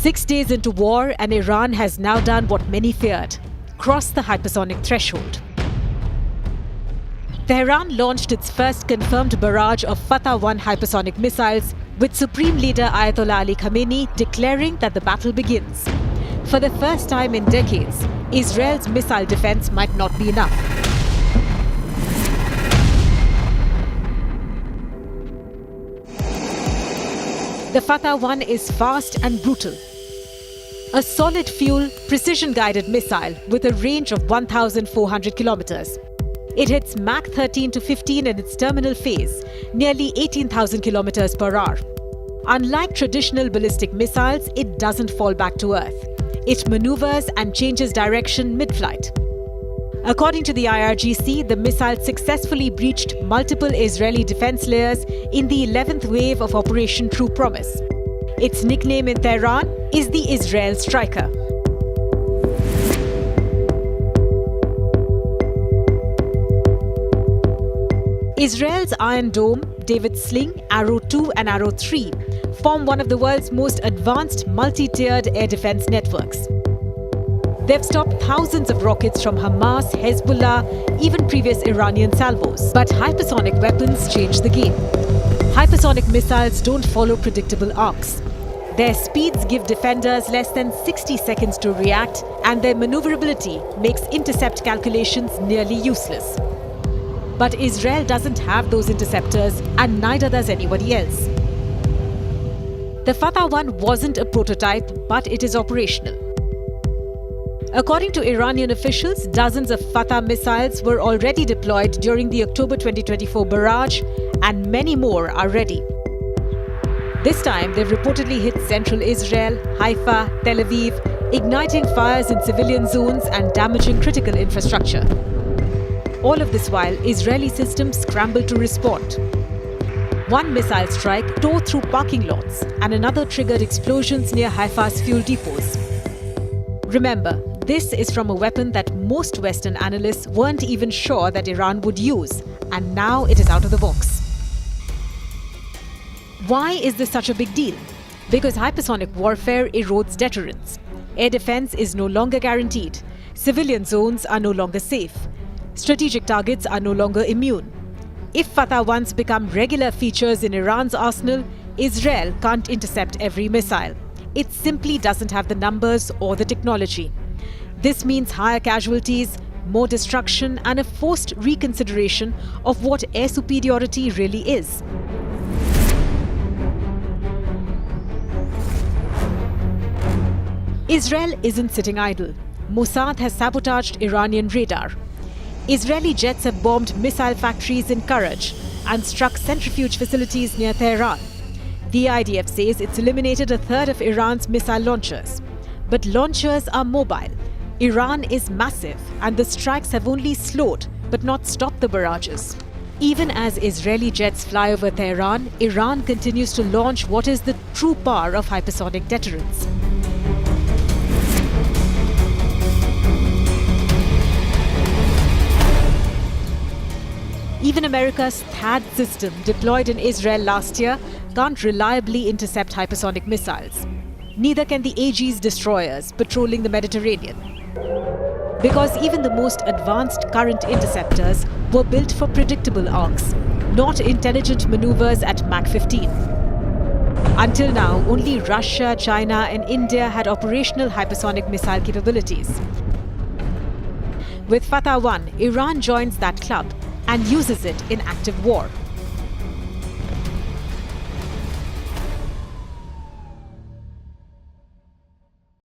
6 days into war, and Iran has now done what many feared: crossed the hypersonic threshold. Tehran launched its first confirmed barrage of Fatah-1 hypersonic missiles, with Supreme Leader Ayatollah Ali Khamenei declaring that the battle begins. For the first time in decades, Israel's missile defense might not be enough. The Fatah-1 is fast and brutal. A solid-fuel, precision-guided missile with a range of 1,400 kilometers. It hits Mach 13 to 15 in its terminal phase, nearly 18,000 kilometers per hour. Unlike traditional ballistic missiles, it doesn't fall back to Earth. It maneuvers and changes direction mid-flight. According to the IRGC, the missile successfully breached multiple Israeli defense layers in the 11th wave of Operation True Promise. Its nickname in Tehran is the Israel Striker. Israel's Iron Dome, David's Sling, Arrow 2 and Arrow 3 form one of the world's most advanced multi-tiered air defense networks. They've stopped thousands of rockets from Hamas, Hezbollah, even previous Iranian salvos. But hypersonic weapons change the game. Hypersonic missiles don't follow predictable arcs. Their speeds give defenders less than 60 seconds to react, and their maneuverability makes intercept calculations nearly useless. But Israel doesn't have those interceptors, and neither does anybody else. The Fatah-1 wasn't a prototype, but it is operational. According to Iranian officials, dozens of Fatah missiles were already deployed during the October 2024 barrage, and many more are ready. This time, they've reportedly hit central Israel, Haifa, Tel Aviv, igniting fires in civilian zones and damaging critical infrastructure. All of this while Israeli systems scramble to respond. One missile strike tore through parking lots, and another triggered explosions near Haifa's fuel depots. Remember, this is from a weapon that most Western analysts weren't even sure that Iran would use, and now it is out of the box. Why is this such a big deal? Because hypersonic warfare erodes deterrence. Air defense is no longer guaranteed. Civilian zones are no longer safe. Strategic targets are no longer immune. If Fatah-1s become regular features in Iran's arsenal, Israel can't intercept every missile. It simply doesn't have the numbers or the technology. This means higher casualties, more destruction, and a forced reconsideration of what air superiority really is. Israel isn't sitting idle. Mossad has sabotaged Iranian radar. Israeli jets have bombed missile factories in Karaj and struck centrifuge facilities near Tehran. The IDF says it's eliminated a third of Iran's missile launchers. But launchers are mobile. Iran is massive, and the strikes have only slowed but not stopped the barrages. Even as Israeli jets fly over Tehran, Iran continues to launch what is the true power of hypersonic deterrence. Even America's THAAD system, deployed in Israel last year, can't reliably intercept hypersonic missiles. Neither can the Aegis destroyers patrolling the Mediterranean. Because even the most advanced current interceptors were built for predictable arcs, not intelligent maneuvers at Mach 15. Until now, only Russia, China, and India had operational hypersonic missile capabilities. With Fatah-1, Iran joins that club and uses it in active war.